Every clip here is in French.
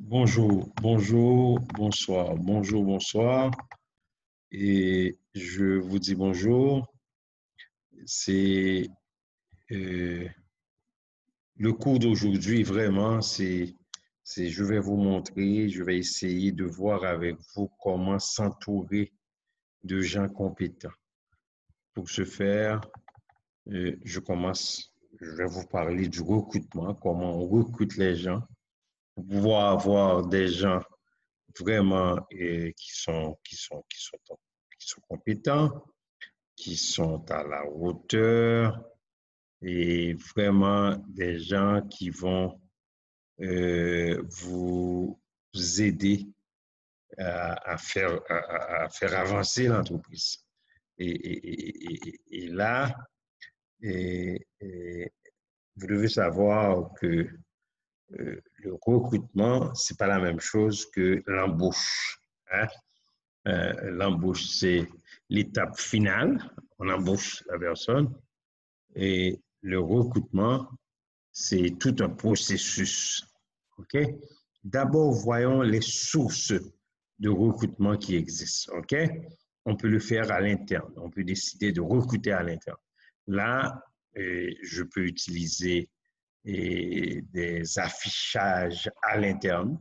Bonjour, bonjour, bonsoir, bonjour, bonsoir. Et je vous dis bonjour. C'est euh, le cours d'aujourd'hui, vraiment, je vais vous montrer, je vais essayer de voir avec vous comment s'entourer de gens compétents. Pour ce faire, je vais vous parler du recrutement, comment on recrute les gens, pour pouvoir avoir des gens vraiment qui sont compétents, qui sont à la hauteur et vraiment des gens qui vont vous aider à faire avancer l'entreprise. Et là, vous devez savoir que le recrutement, c'est pas la même chose que l'embauche. Hein? L'embauche, c'est l'étape finale. On embauche la personne. Et le recrutement, c'est tout un processus. OK? D'abord, voyons les sources de recrutement qui existent. OK? On peut le faire à l'interne. On peut décider de recruter à l'interne. Là, je peux utiliser des affichages à l'interne.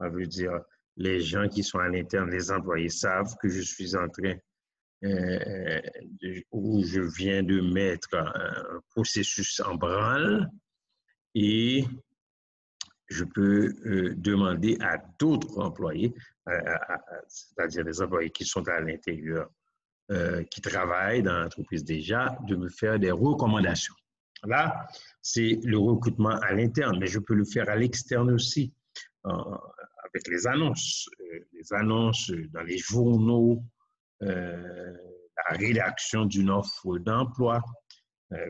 Ça veut dire les gens qui sont à l'interne, les employés savent que je suis en train où je viens de mettre un processus en branle et je peux demander à d'autres employés, c'est-à-dire des employés qui sont à l'intérieur, qui travaillent dans l'entreprise déjà, de me faire des recommandations. Là, c'est le recrutement à l'interne, mais je peux le faire à l'externe aussi, avec les annonces dans les journaux, la rédaction d'une offre d'emploi,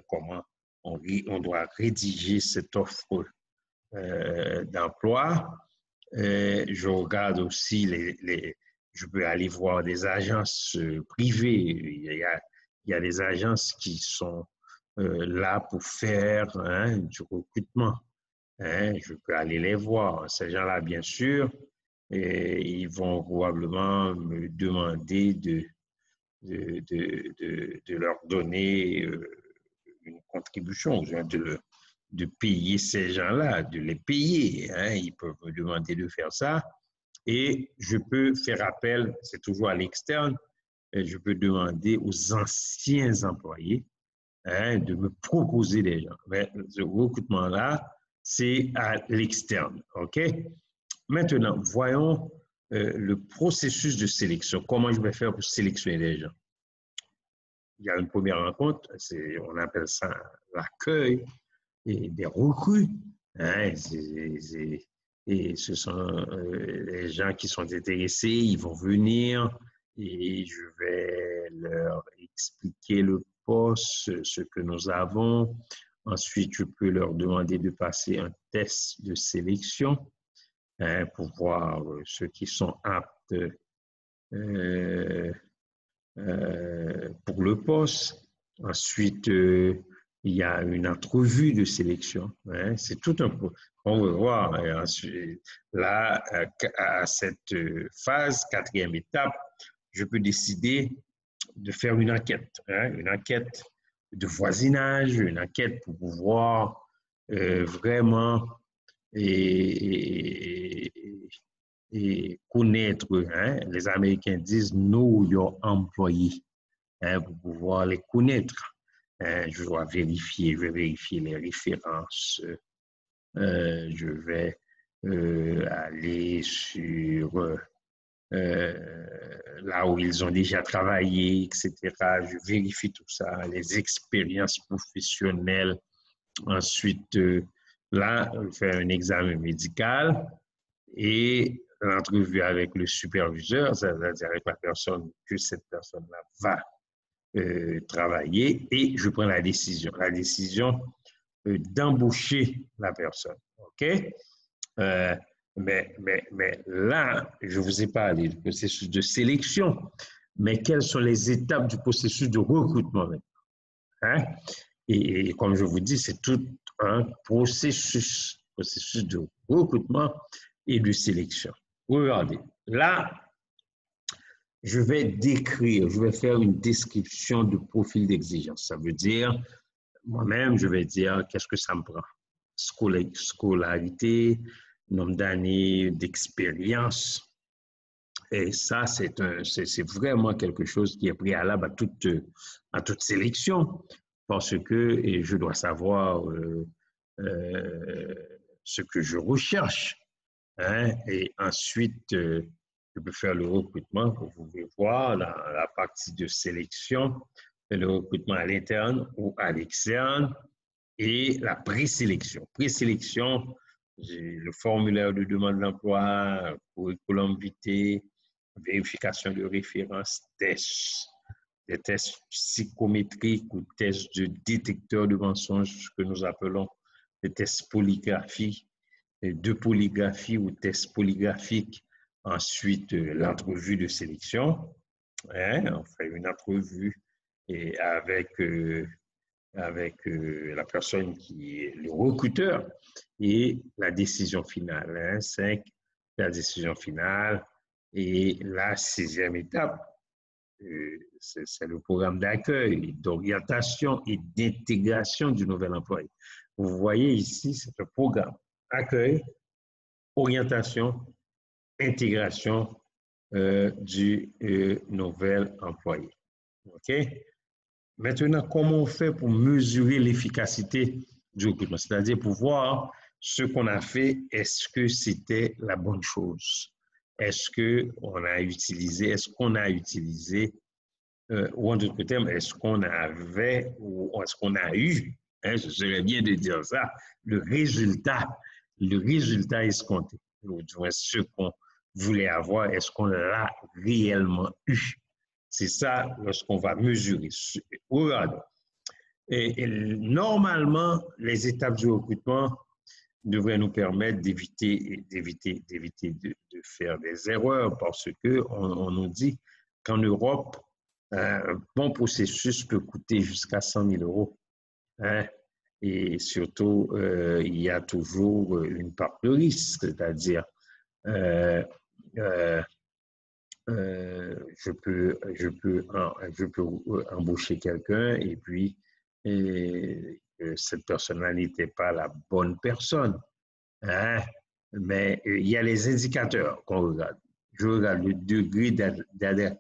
comment on doit rédiger cette offre d'emploi. Je regarde aussi je peux aller voir des agences privées. Il y a des agences qui sont là pour faire du recrutement. Je peux aller les voir. Ces gens-là, bien sûr, ils vont probablement me demander de leur donner une contribution, de payer ces gens-là, de les payer. Ils peuvent me demander de faire ça. Et je peux faire appel, c'est toujours à l'externe, je peux demander aux anciens employés de me proposer des gens. Mais ce recrutement-là, c'est à l'externe. OK? Maintenant, voyons le processus de sélection. Comment je vais faire pour sélectionner les gens? Il y a une première rencontre, on appelle ça l'accueil des recrues. Hein, et ce sont les gens qui sont intéressés, ils vont venir et je vais leur expliquer le poste, ce que nous avons. Ensuite, je peux leur demander de passer un test de sélection pour voir ceux qui sont aptes pour le poste. Ensuite, il y a une entrevue de sélection. C'est tout un peu. On va voir. Et ensuite, là, à cette phase, quatrième étape, je peux décider de faire une enquête de voisinage, une enquête pour pouvoir vraiment et, et connaître, les Américains disent know your employee, pour pouvoir les connaître. Je vais vérifier les références, je vais aller sur là où ils ont déjà travaillé, etc. Je vérifie tout ça, les expériences professionnelles. Ensuite, là, faire un examen médical et l'entrevue avec le superviseur, c'est-à-dire avec la personne que cette personne-là va travailler, et je prends la décision d'embaucher la personne. OK? Euh, mais là, je vous ai parlé du processus de sélection, mais quelles sont les étapes du processus de recrutement maintenant? Hein? Et comme je vous dis, c'est tout un processus de recrutement et de sélection. Regardez, là, je vais décrire, je vais faire une description de profil d'exigence. Ça veut dire, moi-même, je vais dire qu'est-ce que ça me prend. Scolarité, nombre d'années d'expérience. Et ça, c'est vraiment quelque chose qui est préalable à toute sélection, parce que et je dois savoir ce que je recherche. Hein, et ensuite, je peux faire le recrutement, comme vous pouvez voir, dans la partie de sélection, le recrutement à l'interne ou à l'externe, et la présélection. Présélection, j'ai le formulaire de demande d'emploi, curriculum vitae, vérification de référence, tests, des tests psychométriques ou tests de détecteur de mensonges que nous appelons des tests polygraphiques, de polygraphie ou tests polygraphiques. Ensuite, l'entrevue de sélection. Hein, on fait une entrevue et avec la personne qui est le recruteur et la décision finale. Hein, 5, la décision finale. Et la sixième étape, c'est le programme d'accueil, d'orientation et d'intégration du nouvel employé. Vous voyez ici, c'est un programme accueil, orientation, intégration du nouvel employé. OK? Maintenant, comment on fait pour mesurer l'efficacité du recrutement? C'est-à-dire pour voir ce qu'on a fait, est-ce que c'était la bonne chose? Est-ce qu'on a utilisé, ou en d'autres termes, est-ce qu'on avait ou est-ce qu'on a eu, hein, je serais bien de dire ça, le résultat escompté, ou du moins ce qu'on voulait avoir, est-ce qu'on l'a réellement eu? C'est ça lorsqu'on va mesurer. Regardez. Et normalement, les étapes du recrutement devraient nous permettre d'éviter de faire des erreurs parce qu'on nous dit qu'en Europe, un bon processus peut coûter jusqu'à 100 000 euros. Hein? Et surtout, il y a toujours une part de risque, c'est-à-dire je peux embaucher quelqu'un et puis cette personne-là n'était pas la bonne personne. Hein? Mais il y a les indicateurs qu'on regarde. Je regarde le degré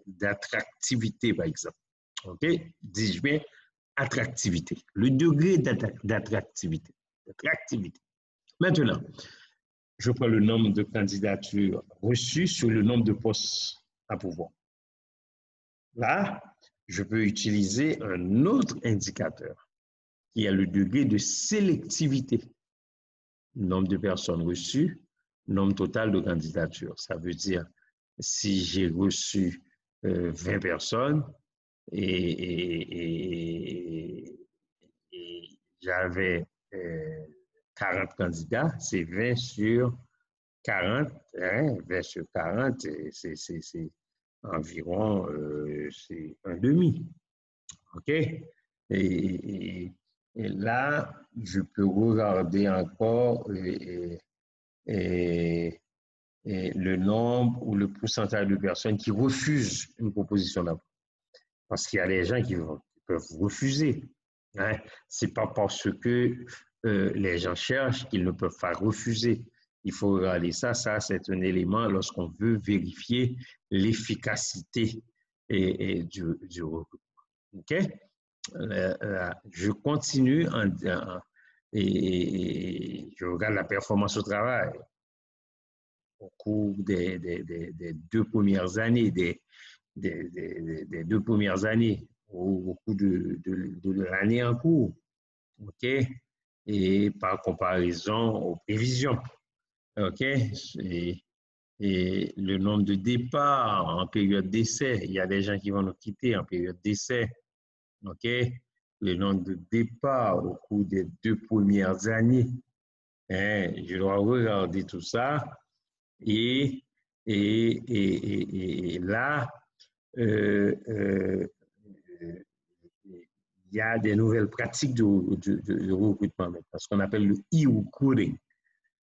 d'attractivité, par exemple. OK? Dis-je bien attractivité. Le degré d'attractivité. Maintenant, je prends le nombre de candidatures reçues sur le nombre de postes à pourvoir. Là, je peux utiliser un autre indicateur qui est le degré de sélectivité. Nombre de personnes reçues, nombre total de candidatures. Ça veut dire, si j'ai reçu 20 personnes et j'avais 40 candidats, c'est 20 sur 40, hein, 20 sur 40, c'est environ c'est un demi. OK? Et là, je peux regarder encore le nombre ou le pourcentage de personnes qui refusent une proposition d'emploi. Parce qu'il y a des gens qui peuvent refuser. Hein? Ce n'est pas parce que les gens cherchent qu'ils ne peuvent pas refuser. Il faut regarder ça. Ça, c'est un élément lorsqu'on veut vérifier l'efficacité du recrutement. OK? Je continue et je regarde la performance au travail au cours des 2 premières années, des 2 premières années, au cours de l'année en cours. OK? Et par comparaison aux prévisions. OK? Et le nombre de départs en période d'essai, il y a des gens qui vont nous quitter en période d'essai. OK? Le nombre de départs au cours des 2 premières années. Hein? Je dois regarder tout ça. Et là, il y a des nouvelles pratiques de recrutement, ce qu'on appelle le e-recruiting.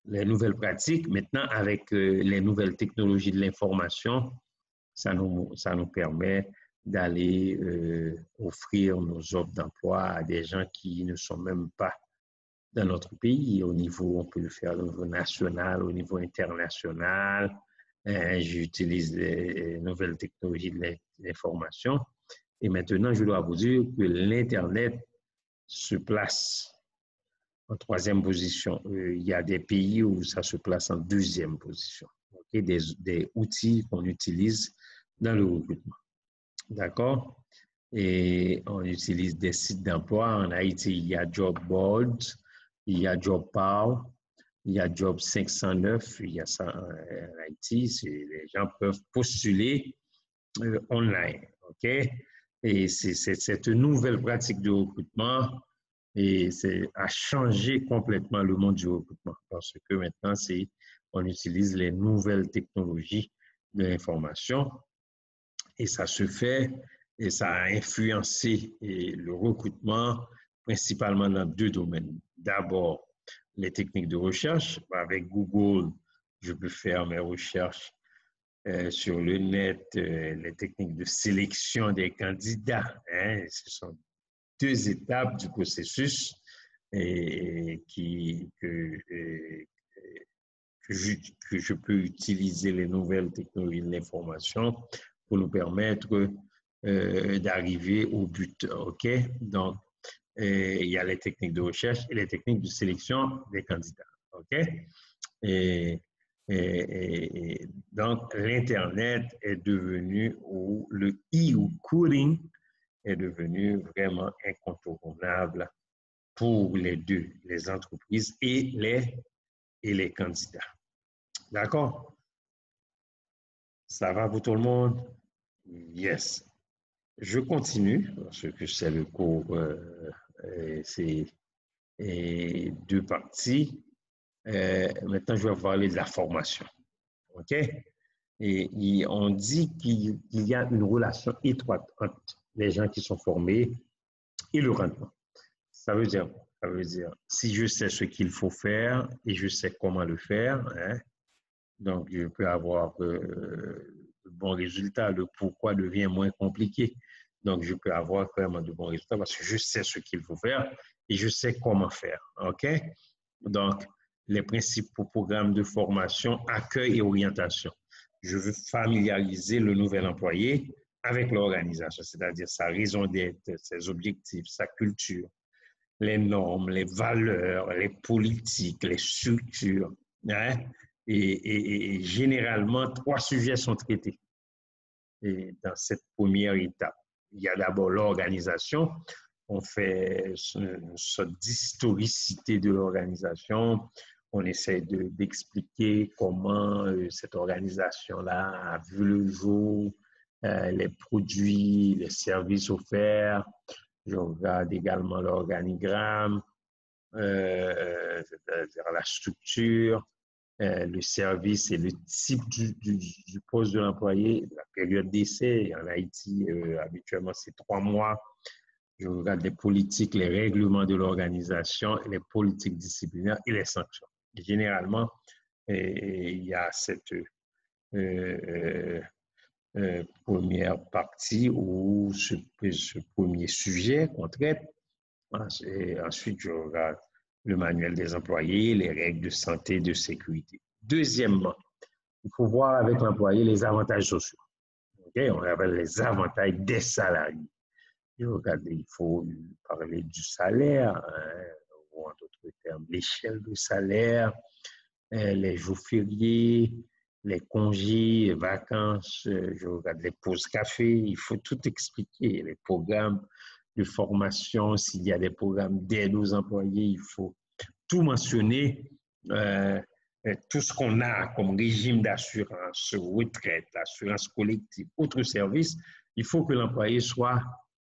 les nouvelles pratiques. Maintenant, avec les nouvelles technologies de l'information, ça nous permet d'aller offrir nos offres d'emploi à des gens qui ne sont même pas dans notre pays. Au niveau, on peut le faire au niveau national, au niveau international. J'utilise les nouvelles technologies de l'information. Et maintenant, je dois vous dire que l'Internet se place en troisième position. Il y a des pays où ça se place en deuxième position. Okay? Des outils qu'on utilise dans le recrutement. D'accord? Et on utilise des sites d'emploi. En Haïti, il y a JobBoard, il y a JobPow, il y a Job 509, il y a ça en Haïti. Les gens peuvent postuler online. OK? Et c'est cette nouvelle pratique de recrutement et a changé complètement le monde du recrutement parce que maintenant, on utilise les nouvelles technologies de l'information et ça se fait et ça a influencé le recrutement principalement dans deux domaines. D'abord, les techniques de recherche. Avec Google, je peux faire mes recherches sur le net, les techniques de sélection des candidats. Hein, ce sont deux étapes du processus que je peux utiliser les nouvelles technologies de l'information pour nous permettre d'arriver au but. OK? Donc, il y a les techniques de recherche et les techniques de sélection des candidats. OK? Et, donc, l'Internet est devenu, ou le e-recruiting est devenu vraiment incontournable pour les deux, les entreprises et les candidats. D'accord? Ça va pour tout le monde? Yes. Je continue, parce que c'est le cours, c'est deux parties. Maintenant, je vais parler de la formation. OK? Et on dit qu'il y a une relation étroite entre les gens qui sont formés et le rendement. Ça veut dire, si je sais ce qu'il faut faire et je sais comment le faire, hein, donc je peux avoir de bons résultats. Le pourquoi devient moins compliqué. Donc, je peux avoir vraiment de bons résultats parce que je sais ce qu'il faut faire et je sais comment faire. OK? Donc, les principaux programmes de formation, accueil et orientation. Je veux familiariser le nouvel employé avec l'organisation, c'est-à-dire sa raison d'être, ses objectifs, sa culture, les normes, les valeurs, les politiques, les structures. Hein? Et généralement, trois sujets sont traités dans cette première étape. Il y a d'abord l'organisation. On fait une sorte d'historicité de l'organisation. On essaie d'expliquer comment cette organisation-là a vu le jour, les produits, les services offerts. Je regarde également l'organigramme, c'est-à-dire la structure, le service et le type du poste de l'employé, la période d'essai. En Haïti, habituellement, c'est 3 mois. Je regarde les politiques, les règlements de l'organisation, les politiques disciplinaires et les sanctions. Et généralement, il y a cette première partie ou ce premier sujet qu'on traite. Et ensuite, je regarde le manuel des employés, les règles de santé et de sécurité. Deuxièmement, il faut voir avec l'employé les avantages sociaux. Okay? On appelle les avantages des salariés. Et regardez, il faut parler du salaire, hein, ou en d'autres termes, l'échelle de salaire, les jours fériés, les congés, les vacances, je regarde les pauses café, il faut tout expliquer, les programmes de formation, s'il y a des programmes d'aide aux employés, il faut tout mentionner, tout ce qu'on a comme régime d'assurance, retraite, assurance collective, autres services, il faut que l'employé soit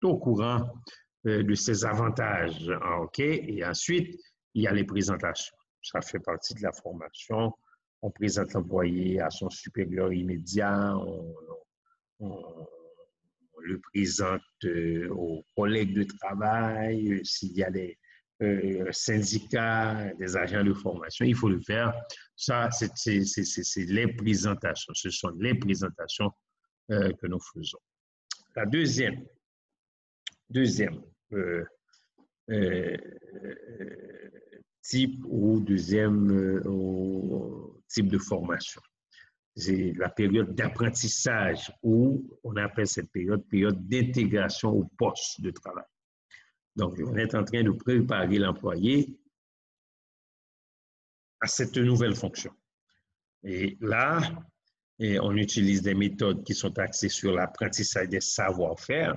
au courant de ses avantages. OK? Et ensuite, il y a les présentations. Ça fait partie de la formation. On présente l'employé à son supérieur immédiat, on le présente aux collègues de travail, s'il y a des syndicats, des agents de formation. Il faut le faire. Ça, c'est les présentations. Ce sont les présentations que nous faisons. La deuxième type ou deuxième type de formation, c'est la période d'apprentissage ou on appelle cette période d'intégration au poste de travail. Donc, on est en train de préparer l'employé à cette nouvelle fonction. Et là, on utilise des méthodes qui sont axées sur l'apprentissage des savoir-faire.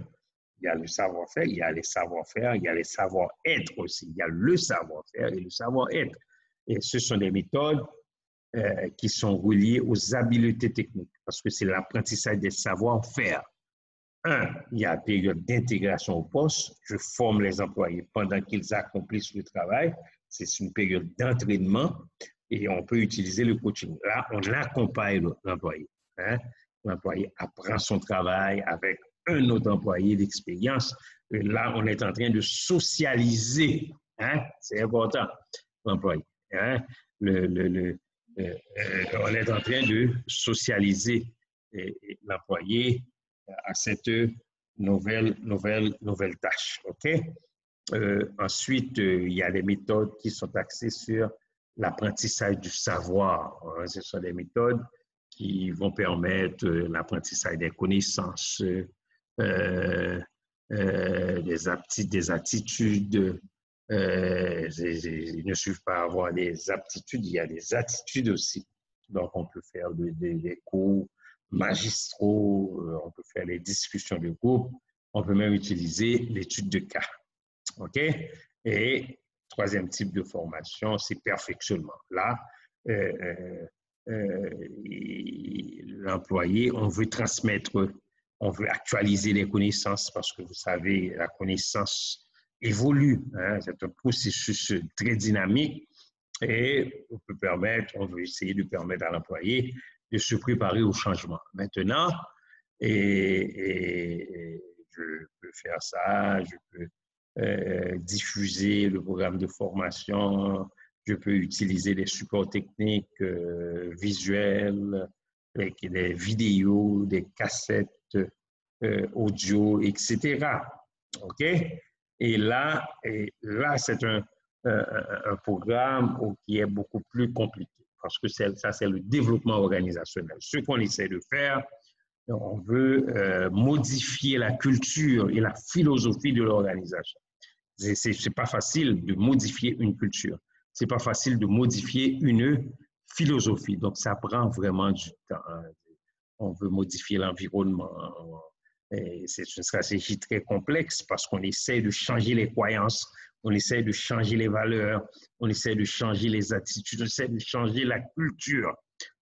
Il y a le savoir-faire, il y a les savoir-faire, il y a les savoir-être aussi. Il y a le savoir-faire et le savoir-être. Et ce sont des méthodes qui sont reliées aux habiletés techniques parce que c'est l'apprentissage des savoir-faire. Il y a la période d'intégration au poste. Je forme les employés pendant qu'ils accomplissent le travail. C'est une période d'entraînement et on peut utiliser le coaching. Là, on accompagne l'employé. L'employé apprend son travail avec un autre employé d'expérience. Là, on est en train de socialiser. C'est important, l'employé. On est en train de socialiser l'employé à cette nouvelle tâche. OK? Ensuite, il y a des méthodes qui sont axées sur l'apprentissage du savoir. Ce sont des méthodes qui vont permettre l'apprentissage des connaissances, des attitudes. Il ne suffit pas avoir des aptitudes, il y a des attitudes aussi. Donc, on peut faire des cours magistraux, on peut faire des discussions de groupe, on peut même utiliser l'étude de cas. OK? Et troisième type de formation, c'est perfectionnement. Là, l'employé, on veut transmettre, on veut actualiser les connaissances parce que vous savez, la connaissance évolue. C'est un processus très dynamique et on veut essayer de permettre à l'employé de se préparer au changement. Maintenant, je peux faire ça, je peux diffuser le programme de formation, je peux utiliser des supports techniques visuels, des vidéos, des cassettes audio, etc. OK? Et là c'est un programme qui est beaucoup plus compliqué parce que ça, c'est le développement organisationnel. Ce qu'on essaie de faire, on veut modifier la culture et la philosophie de l'organisation. C'est pas facile de modifier une culture. C'est pas facile de modifier une philosophie. Donc, ça prend vraiment du temps. On veut modifier l'environnement. C'est une stratégie très complexe parce qu'on essaie de changer les croyances, on essaie de changer les valeurs, on essaie de changer les attitudes, on essaie de changer la culture.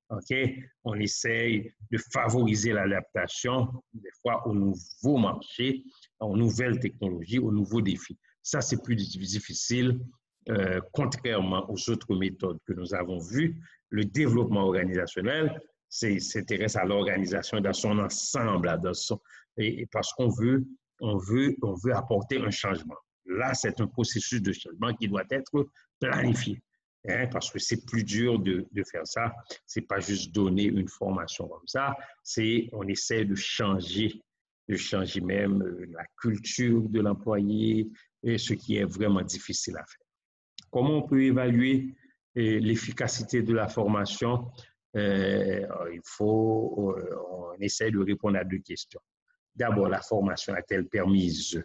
Okay? On essaie de favoriser l'adaptation, des fois, au nouveau marché, aux nouvelles technologies, aux nouveaux défis. Ça, c'est plus difficile, contrairement aux autres méthodes que nous avons vues. Le développement organisationnel s'intéresse à l'organisation dans son ensemble, parce qu'on veut apporter un changement. Là, c'est un processus de changement qui doit être planifié. Parce que c'est plus dur de faire ça. C'est pas juste donner une formation comme ça. On essaie de changer même la culture de l'employé, ce qui est vraiment difficile à faire. Comment on peut évaluer l'efficacité de la formation? On essaie de répondre à deux questions. D'abord, la formation a-t-elle permis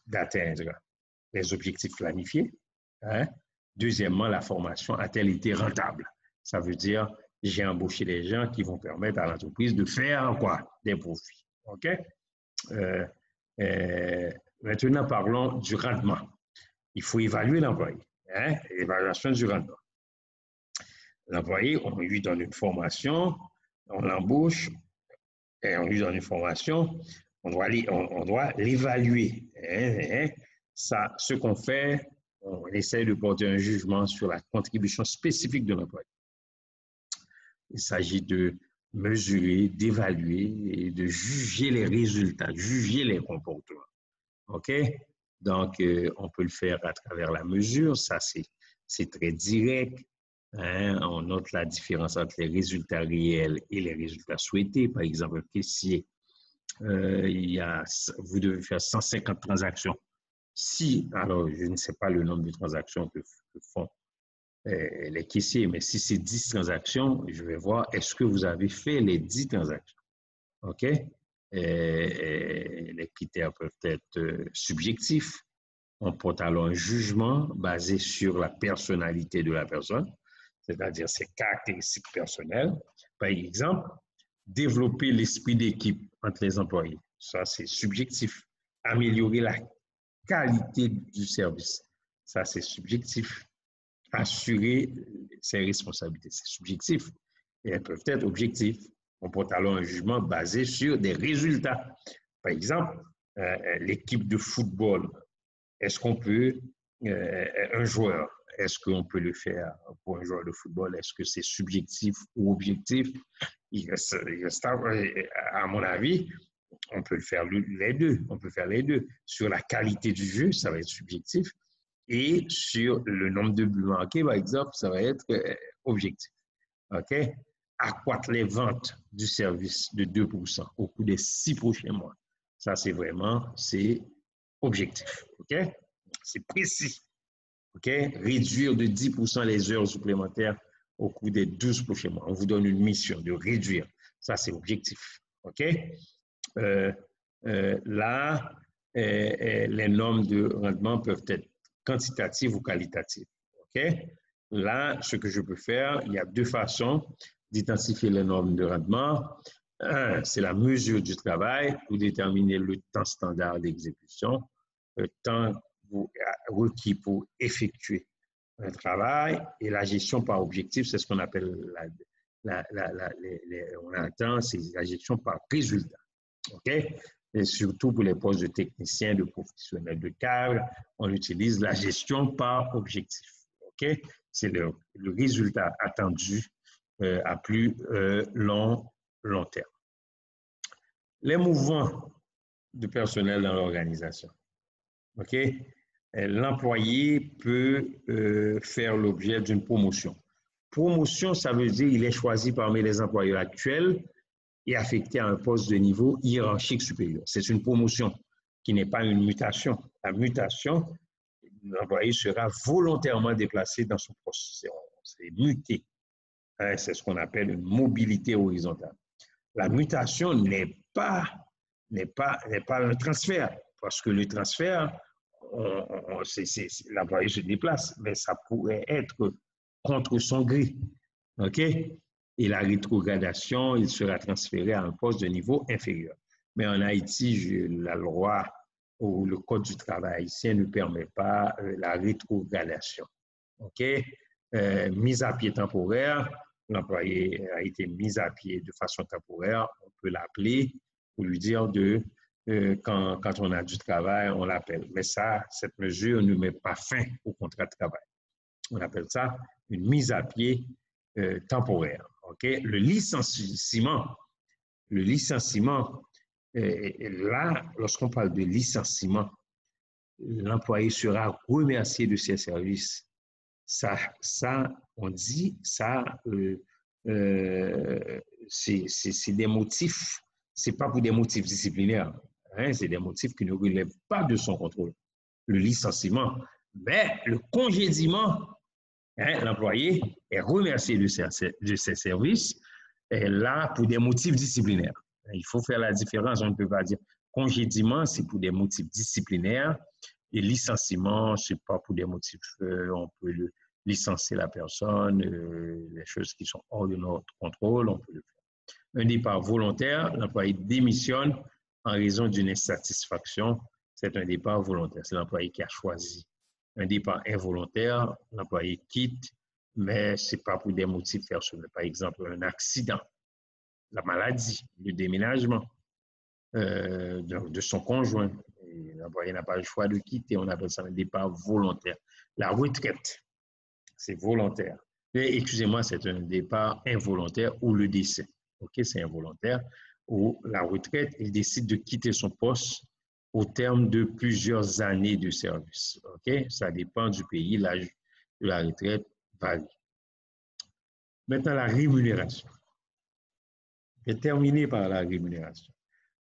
d'atteindre les objectifs planifiés? Deuxièmement, la formation a-t-elle été rentable? Ça veut dire, j'ai embauché des gens qui vont permettre à l'entreprise de faire quoi? Des profits. OK? Maintenant, parlons du rendement. Il faut évaluer l'employé. Évaluation du rendement. L'employé, on lui donne une formation, on l'embauche, et on lui donne une formation, on doit l'évaluer. Ça, ce qu'on fait, on essaie de porter un jugement sur la contribution spécifique de l'employé. Il s'agit de mesurer, d'évaluer et de juger les résultats, juger les comportements. OK? Donc, on peut le faire à travers la mesure. Ça, c'est très direct. Hein? On note la différence entre les résultats réels et les résultats souhaités. Par exemple, un caissier, vous devez faire 150 transactions. Si, alors, je ne sais pas le nombre de transactions que font les caissiers, mais si c'est 10 transactions, je vais voir, est-ce que vous avez fait les 10 transactions? OK? Les critères peuvent être subjectifs. On porte alors un jugement basé sur la personnalité de la personne, c'est-à-dire ses caractéristiques personnelles. Par exemple, développer l'esprit d'équipe entre les employés. Ça, c'est subjectif. Améliorer la qualité du service. Ça, c'est subjectif. Assurer ses responsabilités. C'est subjectif. Et elles peuvent être objectives. On porte alors un jugement basé sur des résultats. Par exemple, l'équipe de football, est-ce qu'on peut, un joueur, est-ce qu'on peut le faire pour un joueur de football? Est-ce que c'est subjectif ou objectif? À mon avis, on peut faire les deux. On peut faire les deux. Sur la qualité du jeu, ça va être subjectif. Et sur le nombre de buts marqués, par exemple, ça va être objectif. OK? Accroître les ventes du service de 2% au cours des 6 prochains mois. Ça, c'est objectif. OK? C'est précis. OK? Réduire de 10% les heures supplémentaires au cours des 12 prochains mois. On vous donne une mission de réduire. Ça, c'est objectif. OK? Là, les normes de rendement peuvent être quantitatives ou qualitatives. OK? Là, ce que je peux faire, il y a deux façons d'identifier les normes de rendement. Un, c'est la mesure du travail pour déterminer le temps standard d'exécution, le temps requis pour effectuer un travail, et la gestion par objectif, c'est ce qu'on appelle on entend, c'est la gestion par résultat. OK? Et surtout pour les postes de techniciens, de professionnels de cadre, on utilise la gestion par objectif. OK? C'est le résultat attendu à plus long terme. Les mouvements de personnel dans l'organisation. OK? L'employé peut faire l'objet d'une promotion. Promotion, ça veut dire qu'il est choisi parmi les employeurs actuels et affecté à un poste de niveau hiérarchique supérieur. C'est une promotion qui n'est pas une mutation. La mutation, l'employé sera volontairement déplacé dans son poste. C'est muté. Hein, c'est ce qu'on appelle une mobilité horizontale. La mutation n'est pas un transfert, parce que le transfert, l'employé se déplace, mais ça pourrait être contre son gré. OK? Et la rétrogradation, il sera transféré à un poste de niveau inférieur. Mais en Haïti, la loi ou le Code du travail haïtien ne permet pas la rétrogradation. OK? Mise à pied temporaire, l'employé a été mis à pied de façon temporaire, on peut l'appeler pour lui dire quand on a du travail, on l'appelle. Mais ça, cette mesure ne met pas fin au contrat de travail. On appelle ça une mise à pied temporaire. Okay? Le licenciement, là, lorsqu'on parle de licenciement, l'employé sera remercié de ses services. Ça on dit, c'est des motifs, c'est pas pour des motifs disciplinaires, hein, c'est des motifs qui ne relèvent pas de son contrôle. Le licenciement, mais le congédiement, hein, l'employé est remercié de ses services, et là pour des motifs disciplinaires. Il faut faire la différence, on ne peut pas dire congédiement, c'est pour des motifs disciplinaires, et licenciement, ce n'est pas pour des motifs, on peut licencier la personne, les choses qui sont hors de notre contrôle, on peut le faire. Un départ volontaire, l'employé démissionne en raison d'une insatisfaction, c'est un départ volontaire, c'est l'employé qui a choisi. Un départ involontaire, l'employé quitte, mais ce n'est pas pour des motifs personnels. Par exemple, un accident, la maladie, le déménagement de son conjoint. L'employé n'a pas le choix de quitter, on appelle ça un départ volontaire. La retraite, c'est volontaire. Excusez-moi, c'est un départ involontaire ou le décès. OK, c'est involontaire. Ou la retraite, il décide de quitter son poste au terme de plusieurs années de service. OK? Ça dépend du pays, l'âge de la retraite varie. Maintenant, la rémunération. Je vais terminer par la rémunération.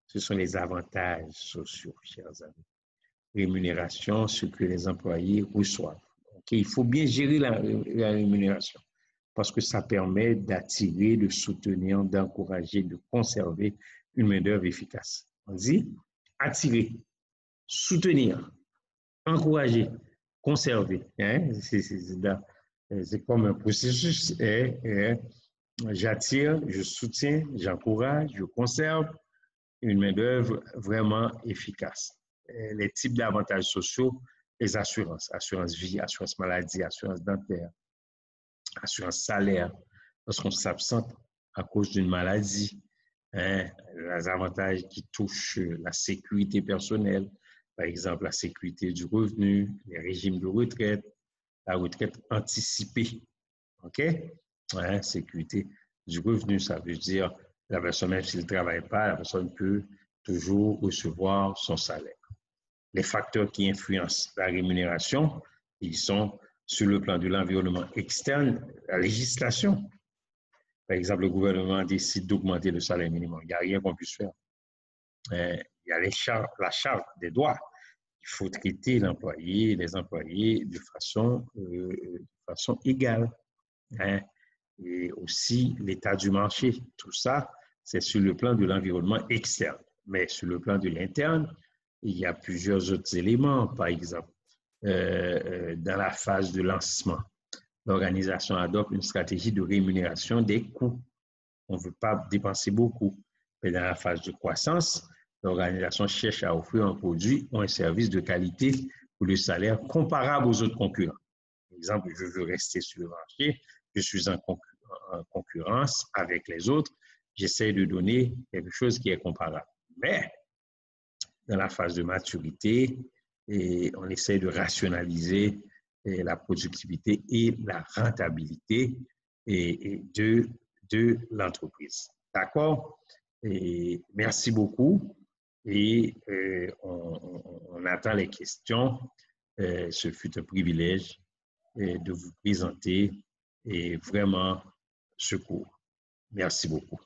Ce sont les avantages sociaux, chers amis. Rémunération, ce que les employés reçoivent. Okay? Il faut bien gérer la rémunération parce que ça permet d'attirer, de soutenir, d'encourager, de conserver une main-d'œuvre efficace. On dit attirer, soutenir, encourager, conserver. Hein? C'est comme un processus. J'attire, je soutiens, j'encourage, je conserve une main-d'œuvre vraiment efficace. Les types d'avantages sociaux, les assurances, assurance vie, assurance maladie, assurance dentaire, assurance salaire, lorsqu'on s'absente à cause d'une maladie, hein, les avantages qui touchent la sécurité personnelle, par exemple la sécurité du revenu, les régimes de retraite, la retraite anticipée. OK? Hein, sécurité du revenu, ça veut dire la personne, même s'il ne travaille pas, la personne peut toujours recevoir son salaire. Les facteurs qui influencent la rémunération, ils sont sur le plan de l'environnement externe, la législation. Par exemple, le gouvernement décide d'augmenter le salaire minimum. Il n'y a rien qu'on puisse faire. Il y a la charte des droits. Il faut traiter l'employé, les employés de façon égale. Hein. Et aussi l'état du marché. Tout ça, c'est sur le plan de l'environnement externe. Mais sur le plan de l'interne, il y a plusieurs autres éléments. Par exemple, dans la phase de lancement, l'organisation adopte une stratégie de rémunération des coûts. On ne veut pas dépenser beaucoup. Mais dans la phase de croissance, l'organisation cherche à offrir un produit ou un service de qualité pour le salaire comparable aux autres concurrents. Par exemple, je veux rester sur le marché, je suis en concurrence avec les autres, j'essaie de donner quelque chose qui est comparable. Mais dans la phase de maturité, on essaie de rationaliser la productivité et la rentabilité de l'entreprise. D'accord? Et merci beaucoup. Et on attend les questions. Ce fut un privilège de vous présenter et vraiment ce cours. Merci beaucoup.